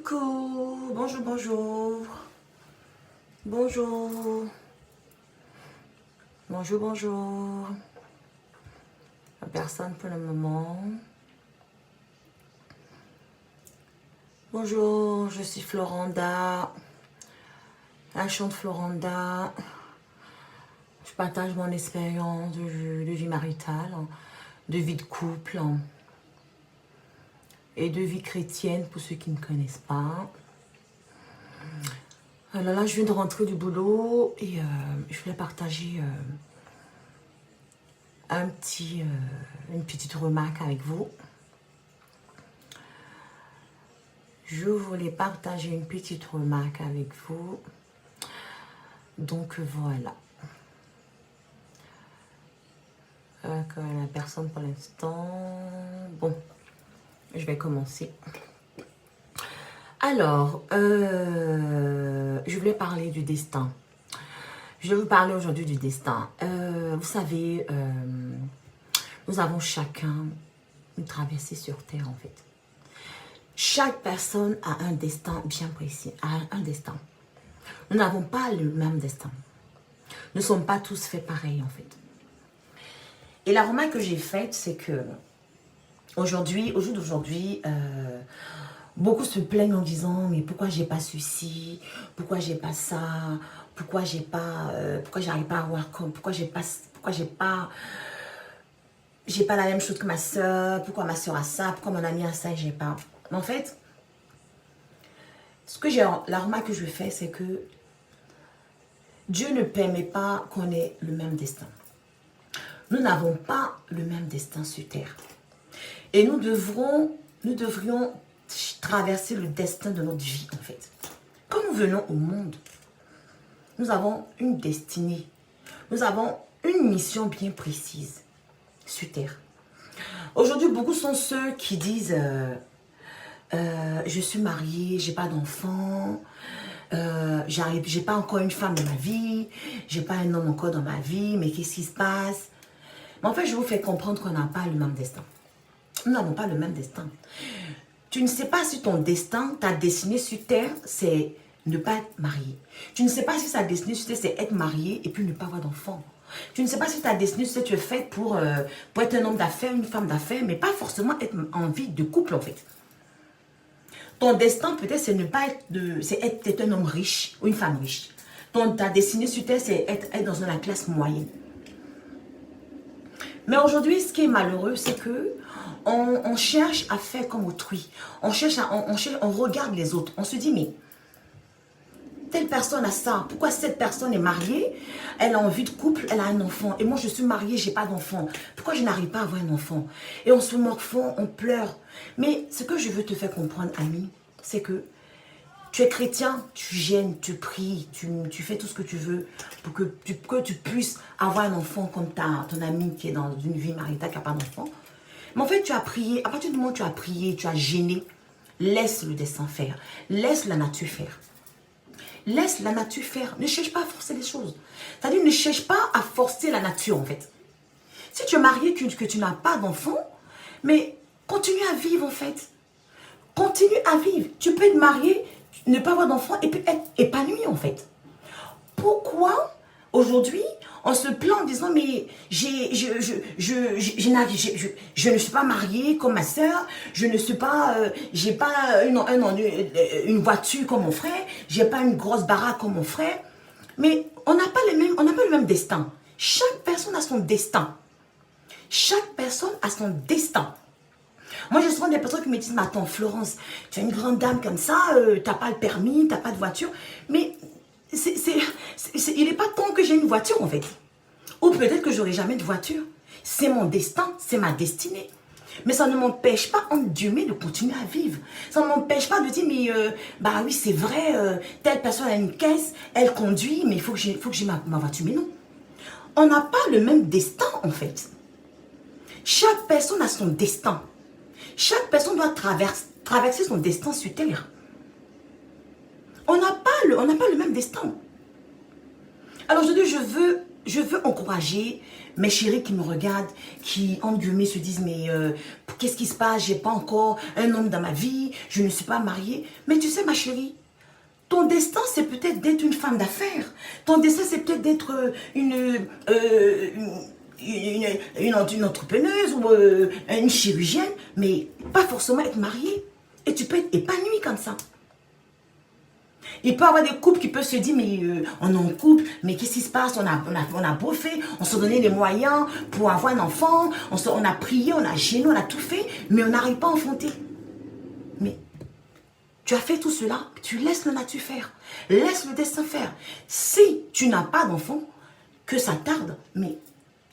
Coucou, bonjour, bonjour, bonjour, bonjour, bonjour. Personne pour le moment. Bonjour, je suis Floranda, enchantée Floranda. Je partage mon expérience de vie maritale, de vie de couple et de vie chrétienne pour ceux qui ne connaissent pas. Alors là, je viens de rentrer du boulot et je voulais partager une petite remarque avec vous. Je voulais partager une petite remarque avec vous. Donc voilà. La personne pour l'instant. Bon, je vais commencer. Alors, je voulais parler du destin. Je vais vous parler aujourd'hui du destin. Vous savez, nous avons chacun une traversée sur Terre, en fait. Chaque personne a un destin bien précis, a un destin. Nous n'avons pas le même destin. Nous ne sommes pas tous faits pareil, en fait. Et la remarque que j'ai faite, c'est que aujourd'hui, au jour d'aujourd'hui, beaucoup se plaignent en disant mais pourquoi j'ai pas ceci, pourquoi j'ai pas ça, pourquoi j'arrive pas à avoir comme, pourquoi j'ai pas la même chose que ma soeur, pourquoi ma soeur a ça, pourquoi mon ami a ça et j'ai pas. Mais en fait, la remarque que je fais, c'est que Dieu ne permet pas qu'on ait le même destin. Nous n'avons pas le même destin sur terre. Et nous devrions traverser le destin de notre vie, en fait. Quand nous venons au monde, nous avons une destinée. Nous avons une mission bien précise sur terre. Aujourd'hui, beaucoup sont ceux qui disent je suis mariée, j'ai pas d'enfant, j'ai pas encore une femme dans ma vie, j'ai pas un homme encore dans ma vie, mais qu'est-ce qui se passe? Mais en fait, je vous fais comprendre qu'on n'a pas le même destin. Nous n'avons pas le même destin. Tu ne sais pas si ton destin, ta destinée sur terre, c'est ne pas être marié. Tu ne sais pas si ta destinée sur terre, c'est être marié et puis ne pas avoir d'enfant. Tu ne sais pas si ta destinée sur terre, tu es faite pour être un homme d'affaires, une femme d'affaires, mais pas forcément être en vie de couple, en fait. Ton destin, peut-être, c'est ne pas être un homme riche ou une femme riche. Ta destinée sur terre, c'est être dans la classe moyenne. Mais aujourd'hui, ce qui est malheureux, c'est que on cherche à faire comme autrui. On regarde les autres. On se dit, mais telle personne a ça. Pourquoi cette personne est mariée? Elle a envie de couple, elle a un enfant. Et moi, je suis mariée, j'ai pas d'enfant. Pourquoi je n'arrive pas à avoir un enfant? Et on se moque fond, on pleure. Mais ce que je veux te faire comprendre, ami, c'est que tu es chrétien, tu gênes, tu pries, tu fais tout ce que tu veux pour que tu puisses avoir un enfant comme ton ami qui est dans une vie maritale qui n'a pas d'enfant. Mais en fait, tu as prié, à partir du moment où tu as prié, tu as gêné, laisse le destin faire. Laisse la nature faire. Laisse la nature faire. Ne cherche pas à forcer les choses. C'est-à-dire, ne cherche pas à forcer la nature, en fait. Si tu es marié, que tu n'as pas d'enfant, mais continue à vivre, en fait. Continue à vivre. Tu peux être marié, ne pas avoir d'enfant et puis être épanoui, en fait. Pourquoi, aujourd'hui, on se plaint en disant, mais je ne suis pas mariée comme ma soeur, je ne suis pas, j'ai pas une voiture comme mon frère, j'ai pas une grosse baraque comme mon frère. Mais on n'a pas le même destin. Chaque personne a son destin. Chaque personne a son destin. Moi, j'ai souvent des personnes qui me disent, mais attends, Florence, tu es une grande dame comme ça, tu n'as pas le permis, tu n'as pas de voiture. Mais il n'est pas temps que j'ai une voiture, en fait. Ou peut-être que j'aurai jamais de voiture. C'est mon destin, c'est ma destinée. Mais ça ne m'empêche pas, en Dieu, de continuer à vivre. Ça ne m'empêche pas de dire, mais bah oui, c'est vrai, telle personne a une caisse, elle conduit, mais il faut que j'ai ma voiture. Mais non. On n'a pas le même destin, en fait. Chaque personne a son destin. Chaque personne doit traverser son destin sur terre. On n'a pas le même destin. Alors aujourd'hui, je veux encourager mes chéris qui me regardent, qui en guillemets se disent mais qu'est-ce qui se passe? J'ai pas encore un homme dans ma vie, je ne suis pas mariée. Mais tu sais, ma chérie, ton destin, c'est peut-être d'être une femme d'affaires. Ton destin, c'est peut-être d'être une entrepreneuse ou une chirurgienne, mais pas forcément être mariée. Et tu peux être épanouie comme ça. Il peut y avoir des couples qui peuvent se dire, mais on est en couple, mais qu'est-ce qui se passe? On a beau fait, on s'est donné les moyens pour avoir un enfant, on a prié, on a gêné, on a tout fait, mais on n'arrive pas à enfanter. Mais tu as fait tout cela, tu laisses la nature faire. Laisse le destin faire. Si tu n'as pas d'enfant, que ça tarde, mais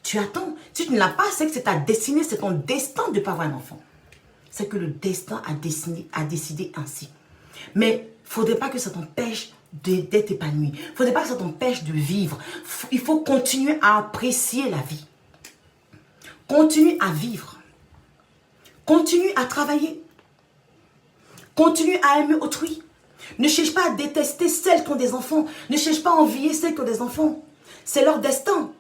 tu attends. Si tu ne l'as pas, c'est que c'est ta destinée, c'est ton destin de ne pas avoir un enfant. C'est que le destin a décidé ainsi. Mais il ne faudrait pas que ça t'empêche d'être épanoui. Il ne faudrait pas que ça t'empêche de vivre. Il faut continuer à apprécier la vie. Continue à vivre. Continue à travailler. Continue à aimer autrui. Ne cherche pas à détester celles qui ont des enfants. Ne cherche pas à envier celles qui ont des enfants. C'est leur destin.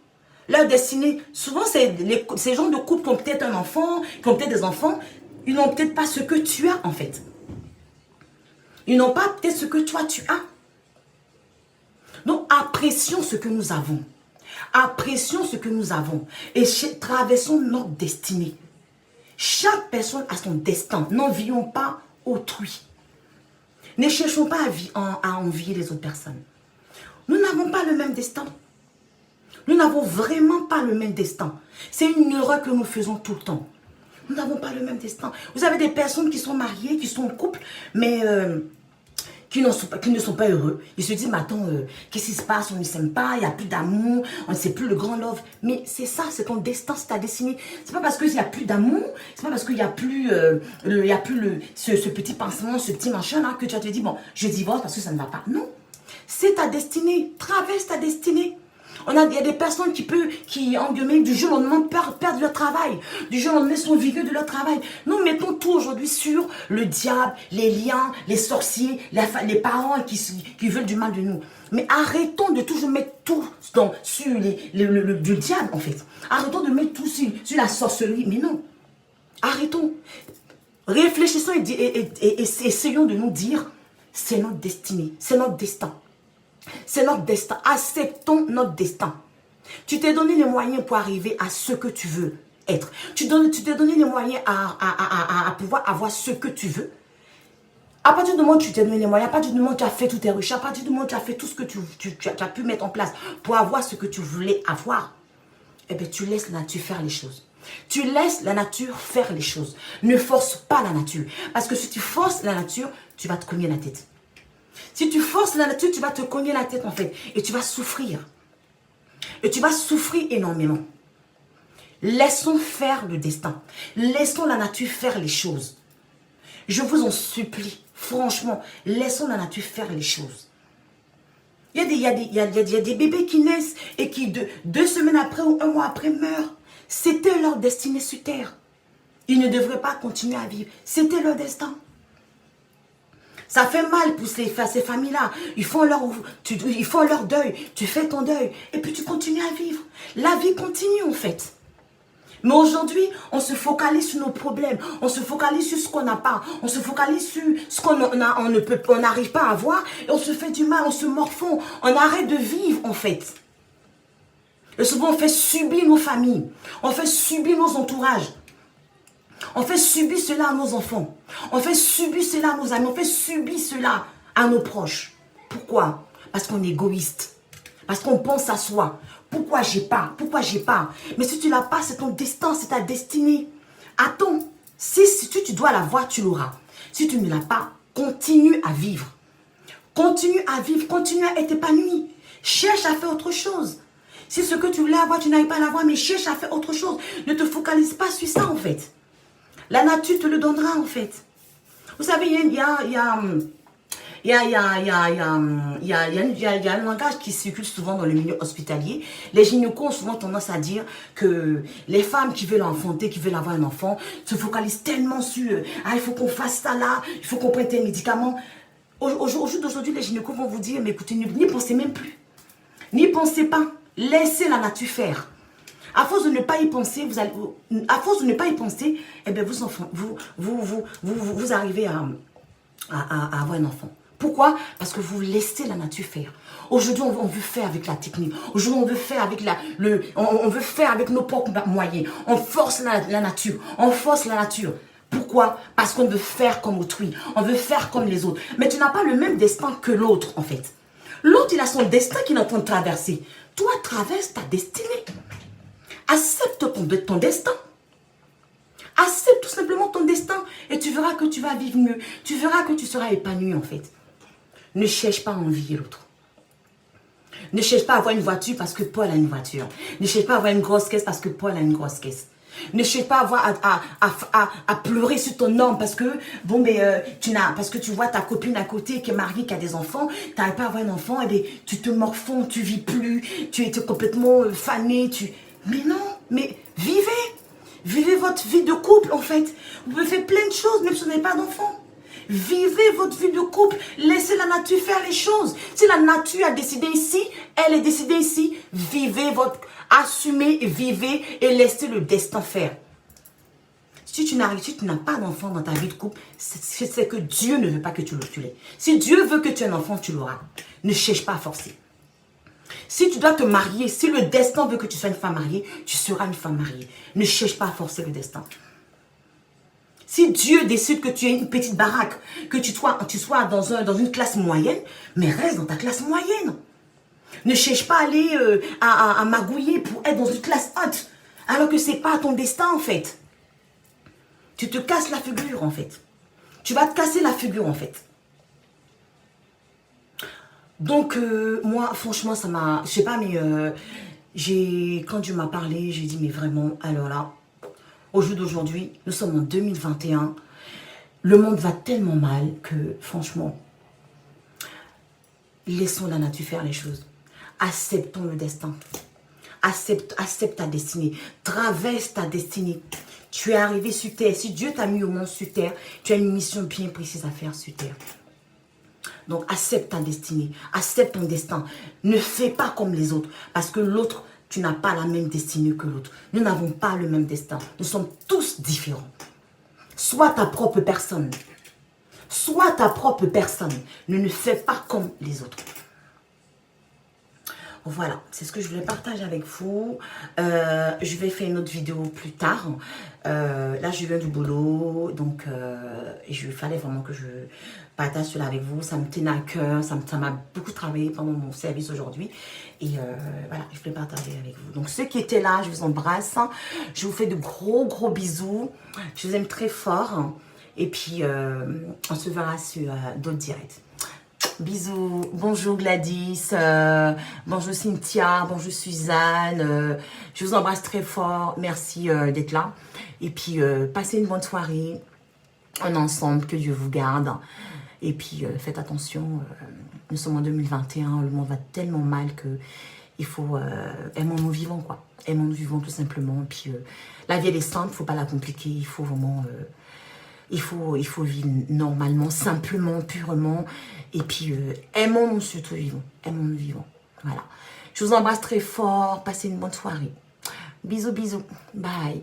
Leur destinée. Souvent, c'est ces gens de couple qui ont peut-être un enfant, qui ont peut-être des enfants. Ils n'ont peut-être pas ce que tu as, en fait. Ils n'ont pas peut-être ce que toi, tu as. Donc, apprécions ce que nous avons. Apprécions ce que nous avons. Et traversons notre destinée. Chaque personne a son destin. N'envions pas autrui. Ne cherchons pas à envier les autres personnes. Nous n'avons pas le même destin. Nous n'avons vraiment pas le même destin. C'est une erreur que nous faisons tout le temps. Nous n'avons pas le même destin. Vous avez des personnes qui sont mariées, qui sont en couple, mais qui ne sont pas heureux. Ils se disent, mais attends, qu'est-ce qui se passe? On ne s'aime pas, il n'y a plus d'amour, on ne sait plus le grand love. Mais c'est ça, c'est ton destin, c'est ta destinée. C'est pas parce qu'il n'y a plus d'amour, c'est pas parce qu'il n'y a plus, ce petit pansement, ce petit machin là, que tu vas te dire, bon, je divorce parce que ça ne va pas. Non, c'est ta destinée. Traverse ta destinée. Il y a des personnes qui en guillemets, du jour au lendemain, perdent leur travail. Du jour au lendemain, sont virés de leur travail. Nous mettons tout aujourd'hui sur le diable, les liens, les sorciers, les parents qui veulent du mal de nous. Mais arrêtons de toujours mettre tout sur le diable, en fait. Arrêtons de mettre tout sur la sorcellerie. Mais non. Arrêtons. Réfléchissons et essayons de nous dire, c'est notre destinée, c'est notre destin. C'est notre destin. Acceptons notre destin. Tu t'es donné les moyens pour arriver à ce que tu veux être. Tu t'es donné les moyens à pouvoir avoir ce que tu veux. À partir du moment où tu t'es donné les moyens, à partir du moment où tu as fait toutes tes recherches, à partir du moment où tu as fait tout ce que tu as pu mettre en place pour avoir ce que tu voulais avoir, eh bien, tu laisses la nature faire les choses. Tu laisses la nature faire les choses. Ne force pas la nature. Parce que si tu forces la nature, tu vas te cogner la tête. Si tu forces la nature, tu vas te cogner la tête en fait. Et tu vas souffrir. Et tu vas souffrir énormément. Laissons faire le destin. Laissons la nature faire les choses. Je vous en supplie. Franchement, laissons la nature faire les choses. Il y a des bébés qui naissent et qui 2 semaines après ou 1 mois après meurent. C'était leur destinée sur terre. Ils ne devraient pas continuer à vivre. C'était leur destin. Ça fait mal pour ces familles-là. Ils font leur deuil. Tu fais ton deuil. Et puis tu continues à vivre. La vie continue en fait. Mais aujourd'hui, on se focalise sur nos problèmes. On se focalise sur ce qu'on n'a pas. On se focalise sur ce qu'on n'arrive pas à avoir. Et on se fait du mal, on se morfond. On arrête de vivre en fait. Et souvent, on fait subir nos familles. On fait subir nos entourages. On fait subir cela à nos enfants. On fait subir cela à nos amis. On fait subir cela à nos proches. Pourquoi? Parce qu'on est égoïste. Parce qu'on pense à soi. Pourquoi j'ai pas? Pourquoi j'ai pas? Mais si tu l'as pas, c'est ton destin, c'est ta destinée. Attends. Si tu dois l'avoir, tu l'auras. Si tu ne l'as pas, continue à vivre. Continue à vivre. Continue à être épanoui. Cherche à faire autre chose. Si ce que tu voulais avoir, tu n'arrives pas à l'avoir, mais cherche à faire autre chose. Ne te focalise pas sur ça en fait. La nature te le donnera en fait. Vous savez, il y a un langage qui circule souvent dans le milieu hospitalier. Les gynécos ont souvent tendance à dire que les femmes qui veulent enfanter, qui veulent avoir un enfant, se focalisent tellement sur il faut qu'on fasse ça là, il faut qu'on prenne tes médicaments. Au jour d'aujourd'hui, les gynécos vont vous dire, mais écoutez, n'y pensez même plus. N'y pensez pas. Laissez la nature faire. À force de ne pas y penser, à force de ne pas y penser, eh bien vous arrivez à avoir un enfant. Pourquoi? Parce que vous laissez la nature faire. Aujourd'hui, on veut faire avec la technique. Aujourd'hui, on veut faire avec on veut faire avec nos propres moyens. On force la nature. On force la nature. Pourquoi? Parce qu'on veut faire comme autrui. On veut faire comme les autres. Mais tu n'as pas le même destin que l'autre, en fait. L'autre, il a son destin qu'il est en train de traverser. Toi, traverse ta destinée. Accepte ton destin. Accepte tout simplement ton destin. Et tu verras que tu vas vivre mieux. Tu verras que tu seras épanoui, en fait. Ne cherche pas à envier l'autre. Ne cherche pas à avoir une voiture parce que Paul a une voiture. Ne cherche pas à avoir une grosse caisse parce que Paul a une grosse caisse. Ne cherche pas à pleurer sur ton homme parce que, parce que tu vois ta copine à côté qui est mariée, qui a des enfants, tu n'arrives pas à avoir un enfant, et bien, tu te morfonds, tu vis plus, tu es complètement fané, Mais non, mais vivez. Vivez votre vie de couple, en fait. Vous pouvez faire plein de choses, même si vous n'avez pas d'enfant. Vivez votre vie de couple. Laissez la nature faire les choses. Si la nature a décidé ici, elle est décidée ici. Assumez, vivez et laissez le destin faire. Si tu n'as pas d'enfant dans ta vie de couple, c'est que Dieu ne veut pas que tu l'aies. Si Dieu veut que tu aies un enfant, tu l'auras. Ne cherche pas à forcer. Si tu dois te marier, si le destin veut que tu sois une femme mariée, tu seras une femme mariée. Ne cherche pas à forcer le destin. Si Dieu décide que tu aies une petite baraque, que tu sois dans une classe moyenne, mais reste dans ta classe moyenne. Ne cherche pas à aller à magouiller pour être dans une classe haute, alors que ce n'est pas ton destin, en fait. Tu te casses la figure, en fait. Tu vas te casser la figure, en fait. Donc, moi, franchement, ça m'a... Je sais pas, mais quand Dieu m'a parlé, j'ai dit, mais vraiment, alors là, au jour d'aujourd'hui, nous sommes en 2021, le monde va tellement mal que, franchement, laissons la nature faire les choses. Acceptons le destin. Accepte ta destinée. Traverse ta destinée. Tu es arrivé sur terre. Si Dieu t'a mis au monde sur terre, tu as une mission bien précise à faire sur terre. Donc, accepte ta destinée. Accepte ton destin. Ne fais pas comme les autres. Parce que l'autre, tu n'as pas la même destinée que l'autre. Nous n'avons pas le même destin. Nous sommes tous différents. Sois ta propre personne. Sois ta propre personne. Ne fais pas comme les autres. Voilà, c'est ce que je voulais partager avec vous. Je vais faire une autre vidéo plus tard. Là, je viens du boulot, donc il fallait vraiment que je partage cela avec vous. Ça me tenait à cœur, ça m'a beaucoup travaillé pendant mon service aujourd'hui. Et voilà, je voulais partager avec vous. Donc, ceux qui étaient là, je vous embrasse. Je vous fais de gros, gros bisous. Je vous aime très fort. Et puis, on se verra sur d'autres directs. Bisous, bonjour Gladys, bonjour Cynthia, bonjour Suzanne, je vous embrasse très fort, merci d'être là. Et puis, passez une bonne soirée, en ensemble, que Dieu vous garde. Et puis, faites attention, nous sommes en 2021, le monde va tellement mal que il faut, aimons-nous vivants, quoi. Aimons-nous vivants tout simplement. Et puis, la vie elle est simple, il ne faut pas la compliquer, il faut vraiment... Il faut vivre normalement, simplement, purement. Et puis, aimons-nous surtout vivants. Aimons-nous vivants. Voilà. Je vous embrasse très fort. Passez une bonne soirée. Bisous, bisous. Bye.